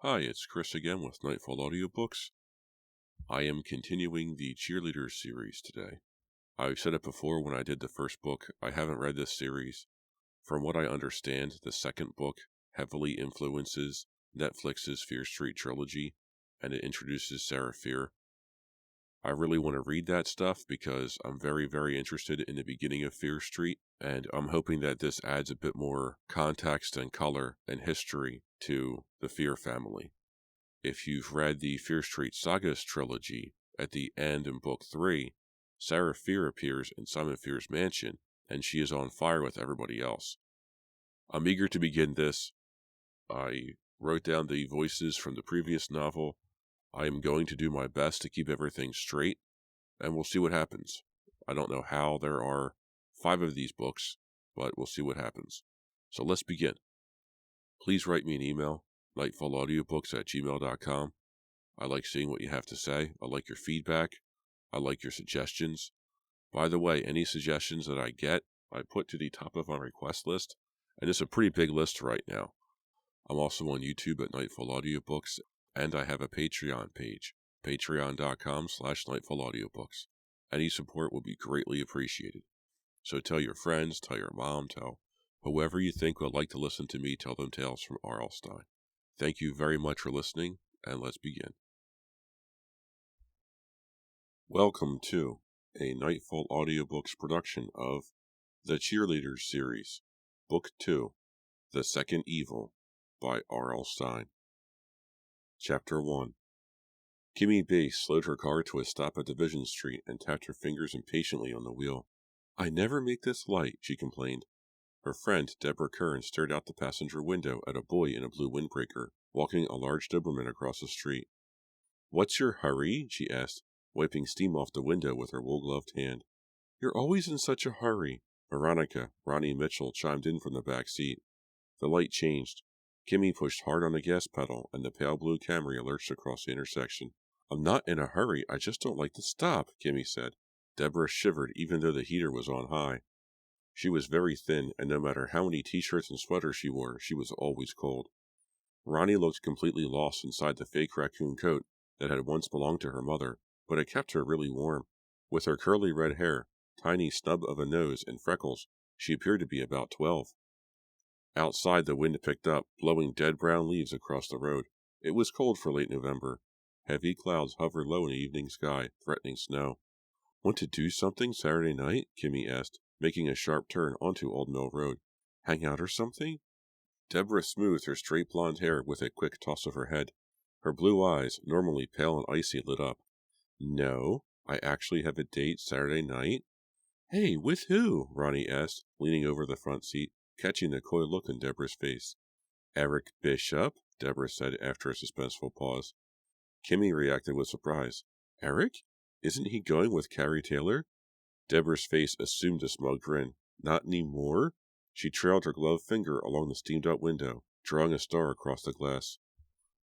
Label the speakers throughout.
Speaker 1: Hi, it's Chris again with Nightfall Audiobooks. I am continuing the Cheerleaders series today. I've said it before when I did the first book, I haven't read this series. From what I understand, the second book heavily influences Netflix's Fear Street trilogy, and it introduces Sarah Fear. I really want to read that stuff because I'm very, very interested in the beginning of Fear Street, and I'm hoping that this adds a bit more context and color and history to the Fear family. If you've read the Fear Street Sagas trilogy, at the end in Book 3, Sarah Fear appears in Simon Fear's mansion, and she is on fire with everybody else. I'm eager to begin this. I wrote down the voices from the previous novel. I am going to do my best to keep everything straight, and we'll see what happens. I don't know how there are 5 of these books, but we'll see what happens. So let's begin. Please write me an email, nightfallaudiobooks@gmail.com. I like seeing what you have to say. I like your feedback. I like your suggestions. By the way, any suggestions that I get, I put to the top of my request list, and it's a pretty big list right now. I'm also on YouTube at Nightfall Audiobooks, and I have a Patreon page, patreon.com/nightfallaudiobooks. Any support will be greatly appreciated. So tell your friends, tell your mom, tell whoever you think would like to listen to me tell them tales from R.L. Stine. Thank you very much for listening, and let's begin. Welcome to a Nightfall Audiobooks production of the Cheerleaders series, Book 2, The Second Evil, by R.L. Stine. Chapter 1. Kimmy Bass slowed her car to a stop at Division Street and tapped her fingers impatiently on the wheel. "I never make this light," she complained. Her friend, Deborah Kern, stared out the passenger window at a boy in a blue windbreaker, walking a large Doberman across the street. "What's your hurry?" she asked, wiping steam off the window with her wool-gloved hand. "You're always in such a hurry." Veronica, Ronnie Mitchell, chimed in from the back seat. The light changed. Kimmy pushed hard on the gas pedal, and the pale blue Camry lurched across the intersection. "I'm not in a hurry, I just don't like to stop," Kimmy said. Deborah shivered even though the heater was on high. She was very thin, and no matter how many t-shirts and sweaters she wore, she was always cold. Ronnie looked completely lost inside the fake raccoon coat that had once belonged to her mother, but it kept her really warm. With her curly red hair, tiny snub of a nose, and freckles, she appeared to be about 12. Outside, the wind picked up, blowing dead brown leaves across the road. It was cold for late November. Heavy clouds hovered low in the evening sky, threatening snow. "Want to do something Saturday night?" Kimmy asked, making a sharp turn onto Old Mill Road. "Hang out or something?" Deborah smoothed her straight blonde hair with a quick toss of her head. Her blue eyes, normally pale and icy, lit up. "No, I actually have a date Saturday night." "Hey, with who?" Ronnie asked, leaning over the front seat, catching the coy look in Deborah's face. "Eric Bishop," Deborah said after a suspenseful pause. Kimmy reacted with surprise. "Eric? Isn't he going with Carrie Taylor?" Deborah's face assumed a smug grin. "Not anymore?" She trailed her gloved finger along the steamed-up window, drawing a star across the glass.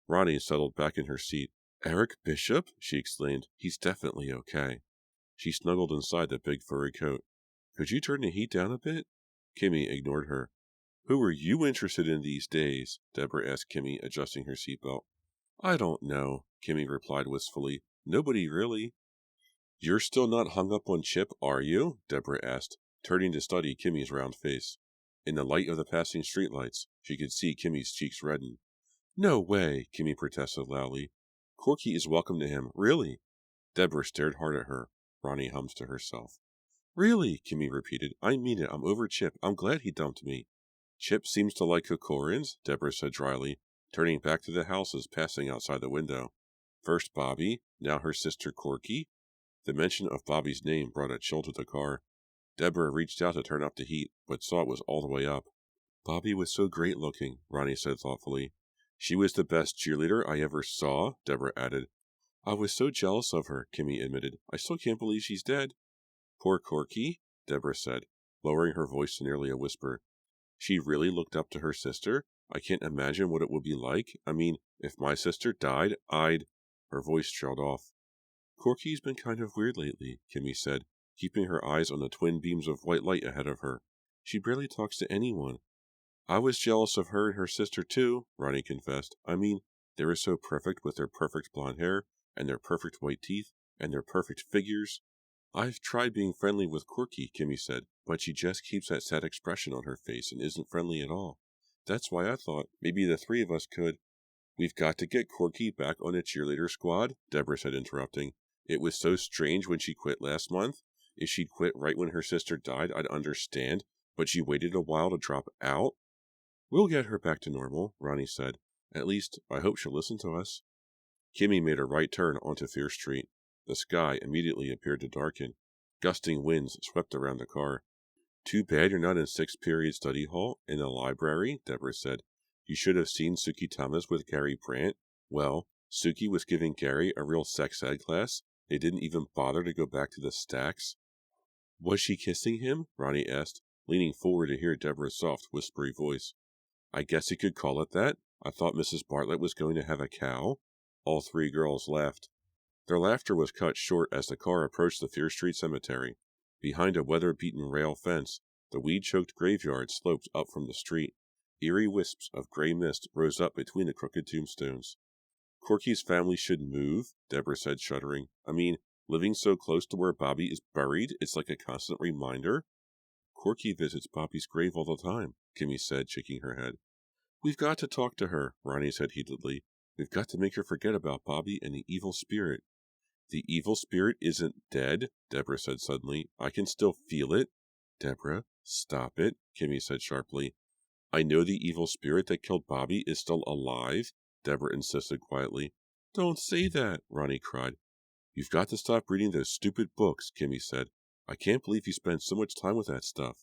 Speaker 1: Ronnie settled back in her seat. "Eric Bishop?" she exclaimed. "He's definitely okay." She snuggled inside the big furry coat. "Could you turn the heat down a bit?" Kimmy ignored her. "Who are you interested in these days?" Deborah asked Kimmy, adjusting her seatbelt. "I don't know," Kimmy replied wistfully. "Nobody really." "You're still not hung up on Chip, are you?" Deborah asked, turning to study Kimmy's round face. In the light of the passing streetlights, she could see Kimmy's cheeks redden. "No way," Kimmy protested loudly. "Corky is welcome to him, really." Deborah stared hard at her. Ronnie hummed to herself. "Really," Kimmy repeated. "I mean it. I'm over Chip. I'm glad he dumped me." "Chip seems to like Kokorins," Deborah said dryly, turning back to the houses passing outside the window. First Bobby, now her sister Corky. The mention of Bobby's name brought a chill to the car. Deborah reached out to turn up the heat, but saw it was all the way up. "Bobby was so great looking," Ronnie said thoughtfully. "She was the best cheerleader I ever saw," Deborah added. "I was so jealous of her," Kimmy admitted. "I still can't believe she's dead." "Poor Corky," Deborah said, lowering her voice to nearly a whisper. "She really looked up to her sister? I can't imagine what it would be like. I mean, if my sister died, I'd—" Her voice trailed off. "Corky's been kind of weird lately," Kimmy said, keeping her eyes on the twin beams of white light ahead of her. She barely talks to anyone. I was jealous of her and her sister, too, Ronnie confessed. I mean, they were so perfect with their perfect blonde hair, and their perfect white teeth, and their perfect figures. I've tried being friendly with Corky, Kimmy said, but she just keeps that sad expression on her face and isn't friendly at all. That's why I thought maybe the three of us could. We've got to get Corky back on a cheerleader squad, Deborah said, interrupting. It was so strange when she quit last month. If she'd quit right when her sister died, I'd understand, but she waited a while to drop out. We'll get her back to normal, Ronnie said. At least, I hope she'll listen to us. Kimmy made a right turn onto Fierce Street. The sky immediately appeared to darken. Gusting winds swept around the car. Too bad you're not in sixth period study hall in the library, Deborah said. You should have seen Suki Thomas with Gary Brandt. Well, Suki was giving Gary a real sex ed class. They didn't even bother to go back to the stacks. Was she kissing him? Ronnie asked, leaning forward to hear Deborah's soft, whispery voice. I guess you could call it that. I thought Mrs. Bartlett was going to have a cow. All three girls laughed. Their laughter was cut short as the car approached the Fierce Street Cemetery. Behind a weather-beaten rail fence, the weed-choked graveyard sloped up from the street. Eerie wisps of gray mist rose up between the crooked tombstones. Corky's family should move, Deborah said, shuddering. I mean, living so close to where Bobby is buried, it's like a constant reminder. Corky visits Bobby's grave all the time, Kimmy said, shaking her head. We've got to talk to her, Ronnie said heatedly. We've got to make her forget about Bobby and the evil spirit. The evil spirit isn't dead, Deborah said suddenly. I can still feel it. Deborah, stop it, Kimmy said sharply. I know the evil spirit that killed Bobby is still alive, Deborah insisted quietly. Don't say that, Ronnie cried. You've got to stop reading those stupid books, Kimmy said. I can't believe you spend so much time with that stuff.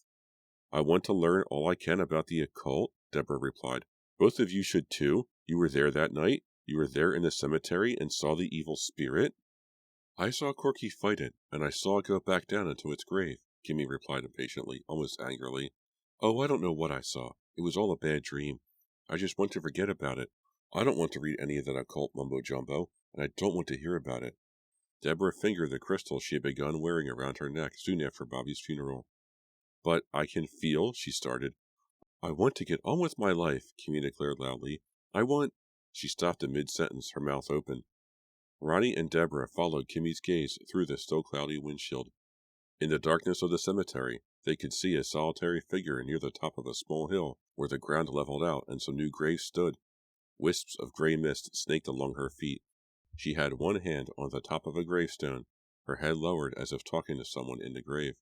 Speaker 1: I want to learn all I can about the occult, Deborah replied. Both of you should too. You were there that night. You were there in the cemetery and saw the evil spirit. I saw Corky fight it, and I saw it go back down into its grave, Kimmy replied impatiently, almost angrily. Oh, I don't know what I saw. It was all a bad dream. I just want to forget about it. I don't want to read any of that occult mumbo-jumbo, and I don't want to hear about it. Deborah fingered the crystal she had begun wearing around her neck soon after Bobby's funeral. But I can feel, she started. I want to get on with my life, Kimmy declared loudly. I want... She stopped in mid-sentence, her mouth open. Ronnie and Deborah followed Kimmy's gaze through the still cloudy windshield. In the darkness of the cemetery, they could see a solitary figure near the top of a small hill where the ground leveled out and some new graves stood. Wisps of gray mist snaked along her feet. She had one hand on the top of a gravestone, her head lowered as if talking to someone in the grave.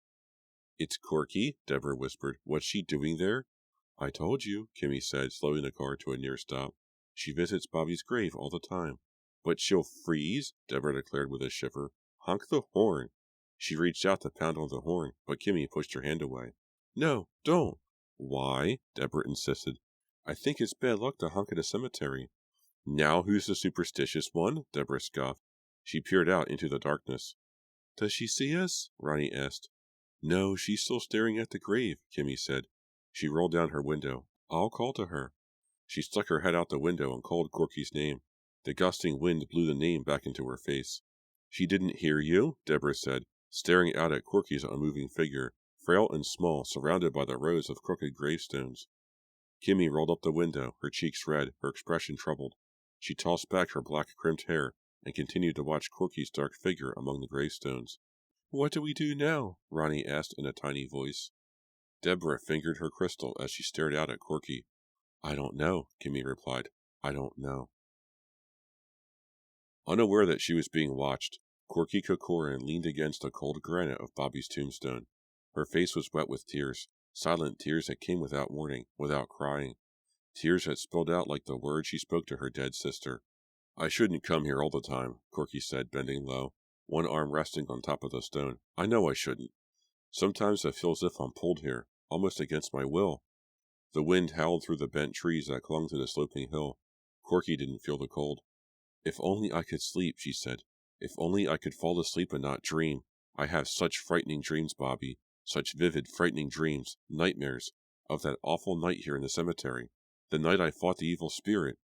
Speaker 1: It's Corky, Deborah whispered. What's she doing there? I told you, Kimmy said, slowing the car to a near stop. She visits Bobby's grave all the time. But she'll freeze, Deborah declared with a shiver. Honk the horn. She reached out to pound on the horn, but Kimmy pushed her hand away. No, don't. Why? Deborah insisted. I think it's bad luck to honk at a cemetery. Now who's the superstitious one? Deborah scoffed. She peered out into the darkness. Does she see us? Ronnie asked. No, she's still staring at the grave, Kimmy said. She rolled down her window. I'll call to her. She stuck her head out the window and called Corky's name. The gusting wind blew the name back into her face. She didn't hear you, Deborah said, staring out at Corky's unmoving figure, frail and small, surrounded by the rows of crooked gravestones. Kimmy rolled up the window, her cheeks red, her expression troubled. She tossed back her black crimped hair and continued to watch Corky's dark figure among the gravestones. What do we do now? Ronnie asked in a tiny voice. Deborah fingered her crystal as she stared out at Corky. I don't know, Kimmy replied. I don't know. Unaware that she was being watched, Corky Kokorin leaned against the cold granite of Bobby's tombstone. Her face was wet with tears, silent tears that came without warning, without crying. Tears that spilled out like the words she spoke to her dead sister. I shouldn't come here all the time, Corky said, bending low, one arm resting on top of the stone. I know I shouldn't. Sometimes I feel as if I'm pulled here, almost against my will. The wind howled through the bent trees that clung to the sloping hill. Corky didn't feel the cold. If only I could sleep, she said. If only I could fall asleep and not dream. I have such frightening dreams, Bobby. Such vivid, frightening dreams, nightmares, of that awful night here in the cemetery. The night I fought the evil spirit.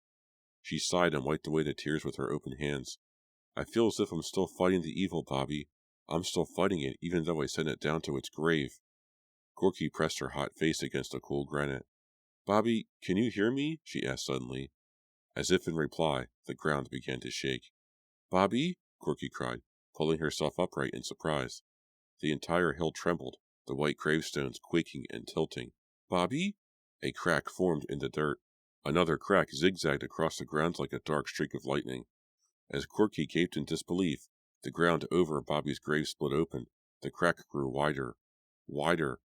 Speaker 1: She sighed and wiped away the tears with her open hands. I feel as if I'm still fighting the evil, Bobby. I'm still fighting it, even though I sent it down to its grave. Corky pressed her hot face against the cool granite. Bobby, can you hear me? She asked suddenly. As if in reply, the ground began to shake. Bobby? Corky cried, pulling herself upright in surprise. The entire hill trembled, the white gravestones quaking and tilting. Bobby? A crack formed in the dirt. Another crack zigzagged across the ground like a dark streak of lightning. As Corky gaped in disbelief, the ground over Bobby's grave split open. The crack grew wider. Wider.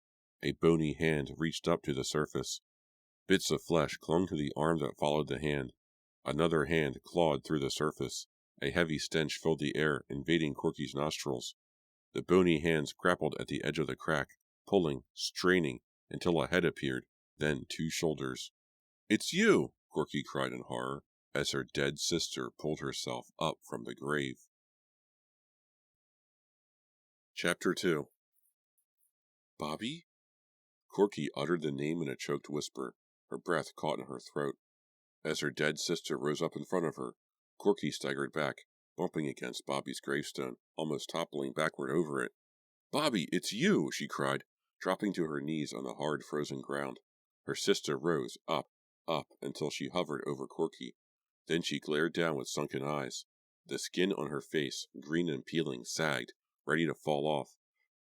Speaker 1: A bony hand reached up to the surface. Bits of flesh clung to the arm that followed the hand. Another hand clawed through the surface. A heavy stench filled the air, invading Corky's nostrils. The bony hands grappled at the edge of the crack, pulling, straining, until a head appeared, then 2 shoulders. It's you! Corky cried in horror, as her dead sister pulled herself up from the grave. Chapter 2. Bobby? Corky uttered the name in a choked whisper, her breath caught in her throat. As her dead sister rose up in front of her, Corky staggered back, bumping against Bobby's gravestone, almost toppling backward over it. Bobby, it's you! She cried, dropping to her knees on the hard frozen ground. Her sister rose, up, until she hovered over Corky. Then she glared down with sunken eyes. The skin on her face, green and peeling, sagged, ready to fall off.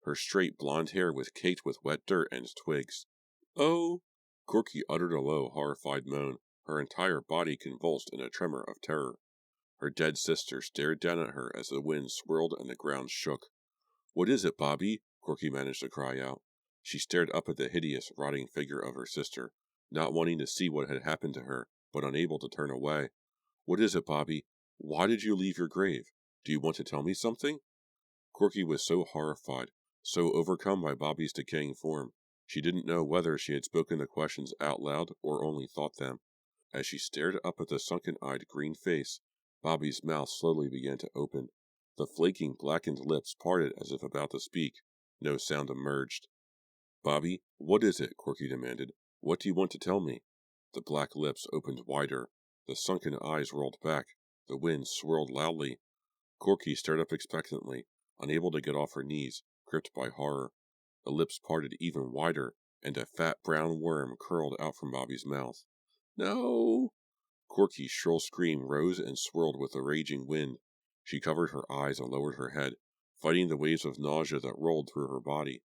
Speaker 1: Her straight blonde hair was caked with wet dirt and twigs. Oh! Corky uttered a low, horrified moan, her entire body convulsed in a tremor of terror. Her dead sister stared down at her as the wind swirled and the ground shook. What is it, Bobby? Corky managed to cry out. She stared up at the hideous, rotting figure of her sister, not wanting to see what had happened to her, but unable to turn away. What is it, Bobby? Why did you leave your grave? Do you want to tell me something? Corky was so horrified, so overcome by Bobby's decaying form, she didn't know whether she had spoken the questions out loud or only thought them. As she stared up at the sunken-eyed green face, Bobby's mouth slowly began to open. The flaking, blackened lips parted as if about to speak. No sound emerged. Bobby, what is it? Corky demanded. What do you want to tell me? The black lips opened wider. The sunken eyes rolled back. The wind swirled loudly. Corky stared up expectantly, unable to get off her knees, gripped by horror. The lips parted even wider, and a fat brown worm curled out from Bobby's mouth. No! Corky's shrill scream rose and swirled with the raging wind. She covered her eyes and lowered her head, fighting the waves of nausea that rolled through her body.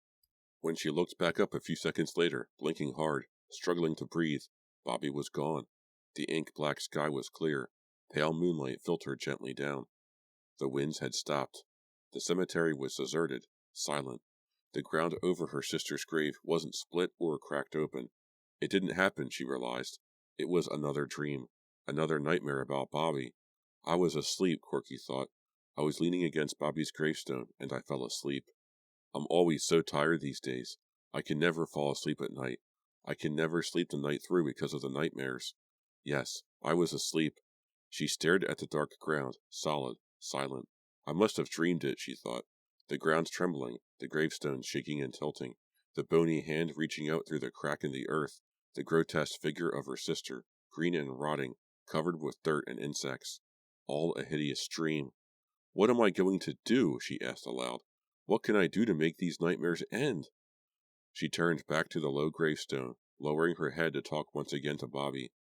Speaker 1: When she looked back up a few seconds later, blinking hard, struggling to breathe, Bobby was gone. The ink-black sky was clear. Pale moonlight filtered gently down. The winds had stopped. The cemetery was deserted, silent. The ground over her sister's grave wasn't split or cracked open. It didn't happen, she realized. It was another dream, another nightmare about Bobby. I was asleep, Corky thought. I was leaning against Bobby's gravestone, and I fell asleep. I'm always so tired these days. I can never fall asleep at night. I can never sleep the night through because of the nightmares. Yes, I was asleep. She stared at the dark ground, solid, silent. I must have dreamed it, she thought. The ground trembling, the gravestones shaking and tilting, the bony hand reaching out through the crack in the earth, the grotesque figure of her sister, green and rotting, covered with dirt and insects. All a hideous dream. What am I going to do? She asked aloud. What can I do to make these nightmares end? She turned back to the low gravestone, lowering her head to talk once again to Bobby.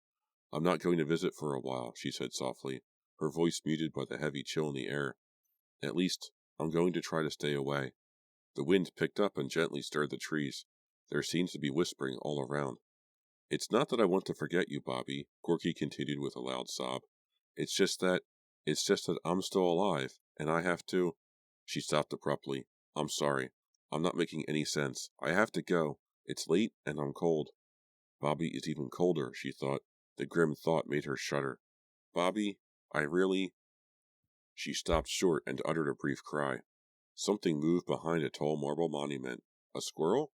Speaker 1: I'm not going to visit for a while, she said softly, her voice muted by the heavy chill in the air. At least, I'm going to try to stay away. The wind picked up and gently stirred the trees. There seems to be whispering all around. It's not that I want to forget you, Bobby, Corky continued with a loud sob. It's just that I'm still alive, and I have to... She stopped abruptly. I'm sorry. I'm not making any sense. I have to go. It's late, and I'm cold. Bobby is even colder, she thought. The grim thought made her shudder. Bobby, I really... She stopped short and uttered a brief cry. Something moved behind a tall marble monument. A squirrel?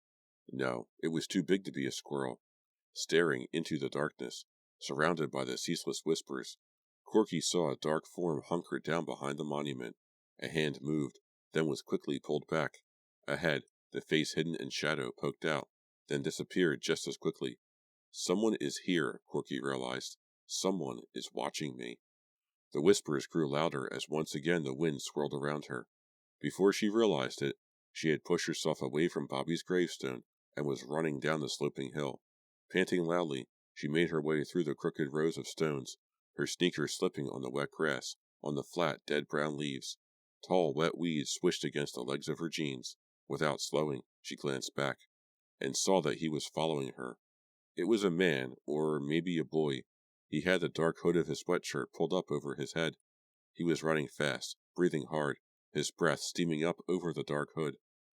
Speaker 1: No, it was too big to be a squirrel. Staring into the darkness, surrounded by the ceaseless whispers, Corky saw a dark form hunkered down behind the monument. A hand moved, then was quickly pulled back. A head, the face hidden in shadow, poked out, then disappeared just as quickly. Someone is here, Corky realized. Someone is watching me. The whispers grew louder as once again the wind swirled around her. Before she realized it, she had pushed herself away from Bobby's gravestone and was running down the sloping hill. Panting loudly, she made her way through the crooked rows of stones, her sneakers slipping on the wet grass, on the flat, dead brown leaves. Tall, wet weeds swished against the legs of her jeans. Without slowing, she glanced back, and saw that he was following her. It was a man, or maybe a boy. He had the dark hood of his sweatshirt pulled up over his head. He was running fast, breathing hard, his breath steaming up over the dark hood.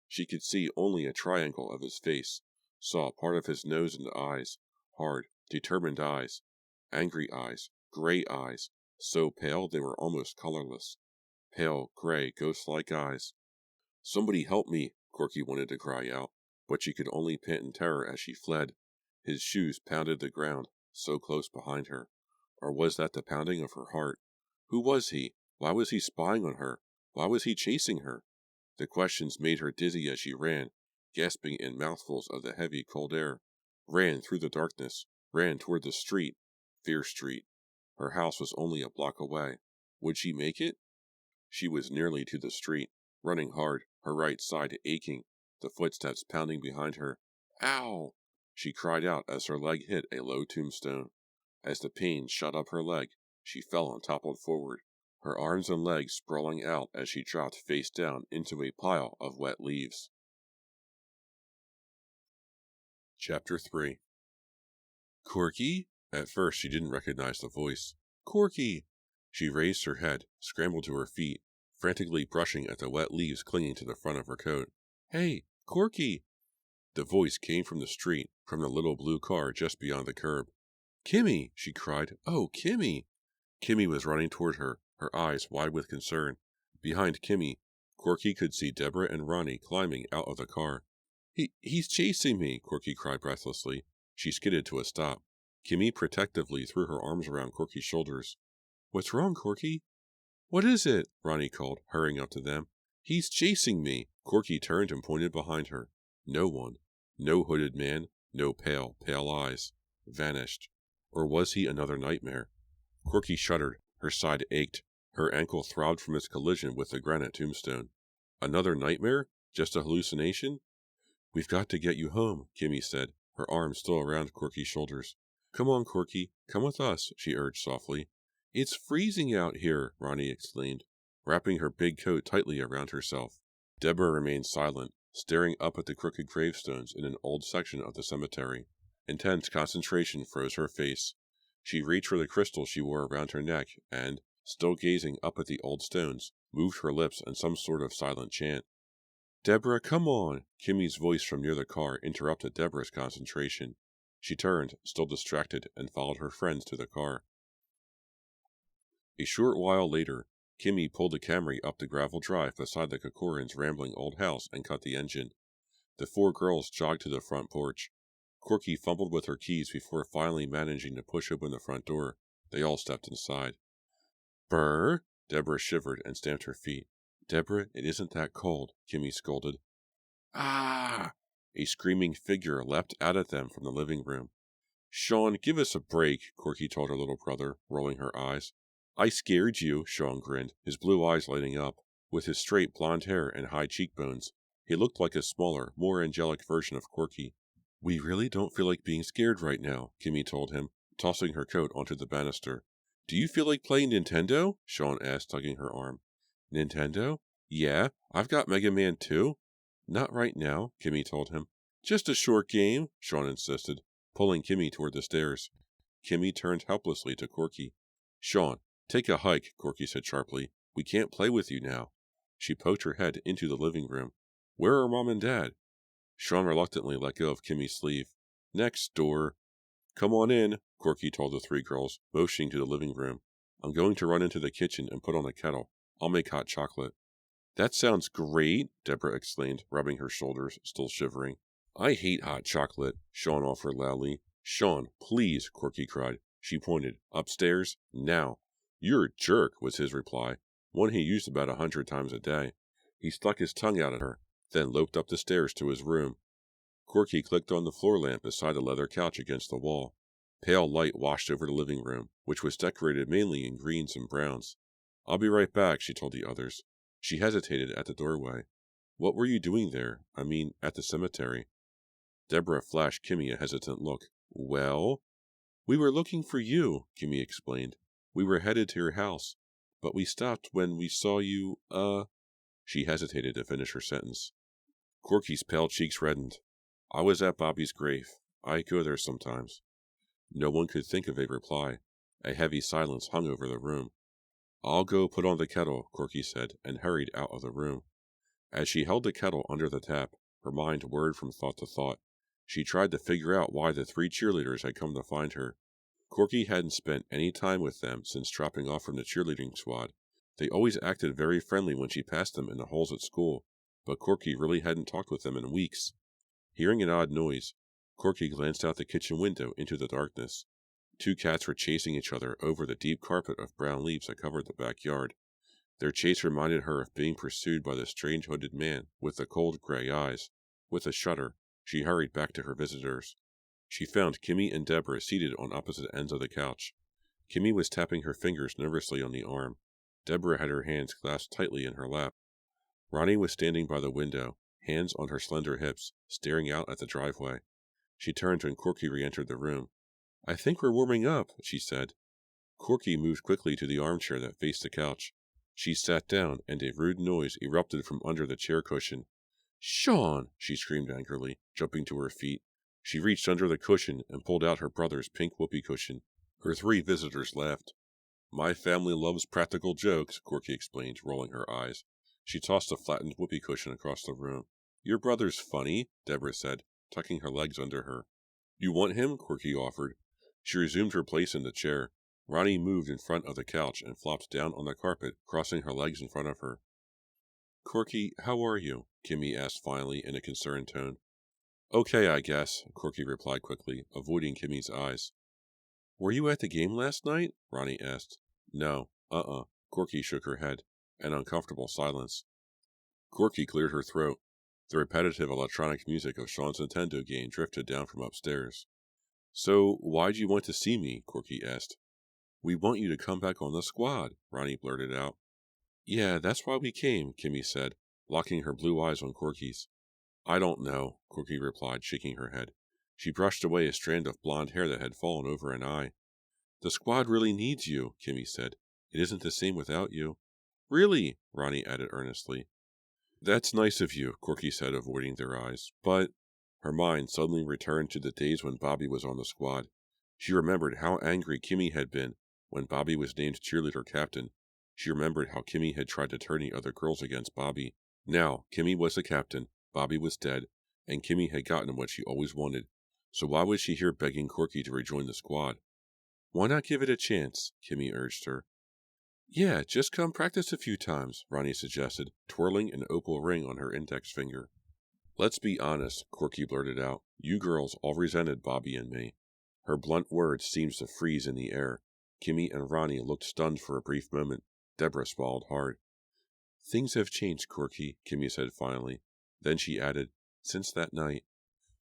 Speaker 1: She could see only a triangle of his face, saw part of his nose and eyes, hard, determined eyes, angry eyes, gray eyes, so pale they were almost colorless. Pale, gray, ghost-like eyes. "Somebody help me!" Corky wanted to cry out, but she could only pant in terror as she fled. His shoes pounded the ground, so close behind her. Or was that the pounding of her heart? Who was he? Why was he spying on her? Why was he chasing her? The questions made her dizzy as she ran, gasping in mouthfuls of the heavy, cold air. Ran through the darkness, ran toward the street, Fear Street. Her house was only a block away. Would she make it? She was nearly to the street, running hard, her right side aching, the footsteps pounding behind her. "Ow!" She cried out as her leg hit a low tombstone. As the pain shot up her leg, she fell and toppled forward, her arms and legs sprawling out as she dropped face down into a pile of wet leaves. Chapter 3. "Corky?" At first she didn't recognize the voice. "Corky!" She raised her head, scrambled to her feet, frantically brushing at the wet leaves clinging to the front of her coat. "Hey, Corky!" The voice came from the street, from the little blue car just beyond the curb. "Kimmy!" she cried. "Oh, Kimmy!" Kimmy was running toward her, her eyes wide with concern. Behind Kimmy, Corky could see Deborah and Ronnie climbing out of the car. He's chasing me!" Corky cried breathlessly. She skidded to a stop. Kimmy protectively threw her arms around Corky's shoulders. "What's wrong, Corky?" "What is it?" Ronnie called, hurrying up to them. "He's chasing me!" Corky turned and pointed behind her. No one. No hooded man. No pale, pale eyes. Vanished. Or was he another nightmare? Corky shuddered. Her side ached. Her ankle throbbed from its collision with the granite tombstone. Another nightmare? Just a hallucination? "We've got to get you home," Kimmy said, her arms still around Corky's shoulders. "Come on, Corky. Come with us," she urged softly. "It's freezing out here," Ronnie exclaimed, wrapping her big coat tightly around herself. Deborah remained silent, staring up at the crooked gravestones in an old section of the cemetery. Intense concentration froze her face. She reached for the crystal she wore around her neck and, still gazing up at the old stones, moved her lips in some sort of silent chant. "Deborah, come on!" Kimmy's voice from near the car interrupted Deborah's concentration. She turned, still distracted, and followed her friends to the car. A short while later, Kimmy pulled the Camry up the gravel drive beside the Kokorins' rambling old house and cut the engine. The four girls jogged to the front porch. Corky fumbled with her keys before finally managing to push open the front door. They all stepped inside. "Brr!" Deborah shivered and stamped her feet. "Deborah, it isn't that cold," Kimmy scolded. "Ah!" A screaming figure leapt out at them from the living room. "Sean, give us a break," Corky told her little brother, rolling her eyes. "I scared you," Sean grinned, his blue eyes lighting up. With his straight blonde hair and high cheekbones, he looked like a smaller, more angelic version of Corky. "We really don't feel like being scared right now," Kimmy told him, tossing her coat onto the banister. "Do you feel like playing Nintendo?" Sean asked, tugging her arm. "Nintendo? Yeah, I've got Mega Man 2. "Not right now," Kimmy told him. "Just a short game," Sean insisted, pulling Kimmy toward the stairs. Kimmy turned helplessly to Corky. "Sean, take a hike," Corky said sharply. "We can't play with you now." She poked her head into the living room. "Where are Mom and Dad?" Sean reluctantly let go of Kimmy's sleeve. "Next door." "Come on in," Corky told the three girls, motioning to the living room. "I'm going to run into the kitchen and put on a kettle. I'll make hot chocolate." "That sounds great," Deborah exclaimed, rubbing her shoulders, still shivering. "I hate hot chocolate," Sean offered loudly. "Sean, please," Corky cried. She pointed. "Upstairs? Now." "You're a jerk," was his reply, one he used about 100 times a day. He stuck his tongue out at her, then loped up the stairs to his room. Corky clicked on the floor lamp beside the leather couch against the wall. Pale light washed over the living room, which was decorated mainly in greens and browns. "I'll be right back," she told the others. She hesitated at the doorway. What were you doing there? I mean, at the cemetery. Deborah flashed Kimmy a hesitant look. Well? We were looking for you, Kimmy explained. We were headed to your house, but we stopped when we saw you, She hesitated to finish her sentence. Corky's pale cheeks reddened. I was at Bobby's grave. I go there sometimes. No one could think of a reply. A heavy silence hung over the room. I'll go put on the kettle, Corky said, and hurried out of the room. As she held the kettle under the tap, her mind whirred from thought to thought. She tried to figure out why the 3 cheerleaders had come to find her. Corky hadn't spent any time with them since dropping off from the cheerleading squad. They always acted very friendly when she passed them in the halls at school, but Corky really hadn't talked with them in weeks. Hearing an odd noise, Corky glanced out the kitchen window into the darkness. 2 cats were chasing each other over the deep carpet of brown leaves that covered the backyard. Their chase reminded her of being pursued by the strange hooded man with the cold gray eyes. With a shudder, she hurried back to her visitors. She found Kimmy and Deborah seated on opposite ends of the couch. Kimmy was tapping her fingers nervously on the arm. Deborah had her hands clasped tightly in her lap. Ronnie was standing by the window, hands on her slender hips, staring out at the driveway. She turned when Corky re-entered the room. I think we're warming up, she said. Corky moved quickly to the armchair that faced the couch. She sat down, and a rude noise erupted from under the chair cushion. Sean! She screamed angrily, jumping to her feet. She reached under the cushion and pulled out her brother's pink whoopee cushion. Her 3 visitors laughed. My family loves practical jokes, Corky explained, rolling her eyes. She tossed a flattened whoopee cushion across the room. Your brother's funny, Deborah said, tucking her legs under her. You want him? Corky offered. She resumed her place in the chair. Ronnie moved in front of the couch and flopped down on the carpet, crossing her legs in front of her. Corky, how are you? Kimmy asked finally in a concerned tone. Okay, I guess, Corky replied quickly, avoiding Kimmy's eyes. Were you at the game last night? Ronnie asked. No, Corky shook her head. An uncomfortable silence. Corky cleared her throat. The repetitive electronic music of Sean's Nintendo game drifted down from upstairs. So, why'd you want to see me? Corky asked. We want you to come back on the squad, Ronnie blurted out. Yeah, that's why we came, Kimmy said, locking her blue eyes on Corky's. I don't know, Corky replied, shaking her head. She brushed away a strand of blonde hair that had fallen over an eye. The squad really needs you, Kimmy said. It isn't the same without you. Really? Ronnie added earnestly. That's nice of you, Corky said, avoiding their eyes. But her mind suddenly returned to the days when Bobby was on the squad. She remembered how angry Kimmy had been when Bobby was named cheerleader captain. She remembered how Kimmy had tried to turn the other girls against Bobby. Now, Kimmy was the captain, Bobby was dead, and Kimmy had gotten what she always wanted. So why was she here begging Corky to rejoin the squad? Why not give it a chance? Kimmy urged her. Yeah, just come practice a few times, Ronnie suggested, twirling an opal ring on her index finger. Let's be honest, Corky blurted out. You girls all resented Bobby and me. Her blunt words seemed to freeze in the air. Kimmy and Ronnie looked stunned for a brief moment. Deborah swallowed hard. Things have changed, Corky, Kimmy said finally. Then she added, since that night.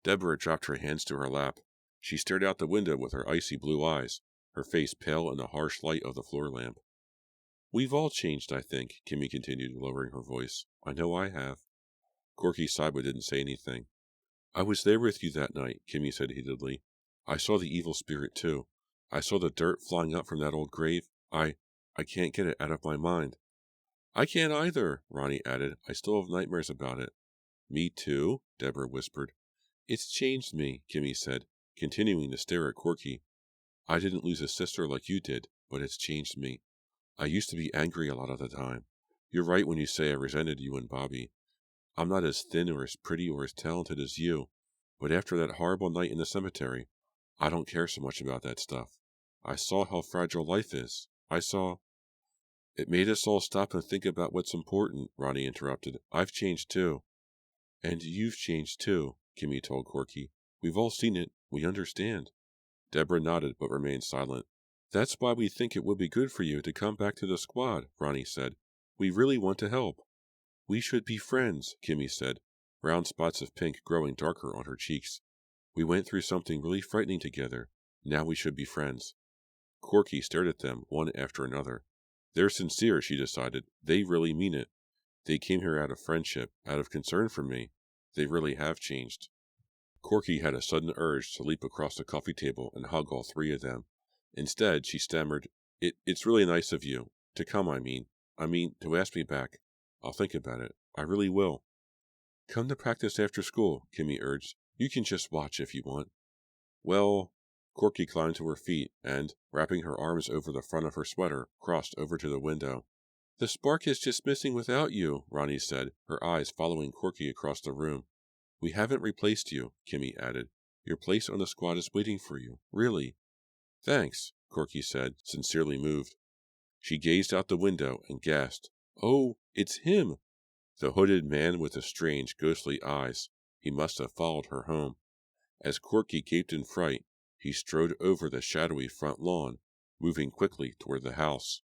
Speaker 1: Deborah dropped her hands to her lap. She stared out the window with her icy blue eyes, her face pale in the harsh light of the floor lamp. We've all changed, I think, Kimmy continued, lowering her voice. I know I have. Corky sighed but didn't say anything. I was there with you that night, Kimmy said heatedly. I saw the evil spirit, too. I saw the dirt flying up from that old grave. I can't get it out of my mind. I can't either, Ronnie added. I still have nightmares about it. Me too, Deborah whispered. It's changed me, Kimmy said, continuing to stare at Corky. I didn't lose a sister like you did, but it's changed me. I used to be angry a lot of the time. You're right when you say I resented you and Bobby. I'm not as thin or as pretty or as talented as you, but after that horrible night in the cemetery, I don't care so much about that stuff. I saw how fragile life is. It made us all stop and think about what's important, Ronnie interrupted. I've changed too. And you've changed too, Kimmy told Corky. We've all seen it. We understand. Deborah nodded but remained silent. That's why we think it would be good for you to come back to the squad, Ronnie said. We really want to help. We should be friends, Kimmy said, round spots of pink growing darker on her cheeks. We went through something really frightening together. Now we should be friends. Corky stared at them, one after another. They're sincere, she decided. They really mean it. They came here out of friendship, out of concern for me. They really have changed." Corky had a sudden urge to leap across the coffee table and hug all three of them. Instead, she stammered, It's really nice of you. To come, I mean, to ask me back. I'll think about it. I really will." "Come to practice after school," Kimmy urged. "You can just watch if you want." "Well," Corky climbed to her feet and, wrapping her arms over the front of her sweater, crossed over to the window. "The spark is just missing without you," Ronnie said, her eyes following Corky across the room. "We haven't replaced you," Kimmy added. "Your place on the squad is waiting for you, really." "Thanks," Corky said, sincerely moved. She gazed out the window and gasped, "Oh, it's him!" The hooded man with the strange, ghostly eyes. He must have followed her home. As Corky gaped in fright, he strode over the shadowy front lawn, moving quickly toward the house.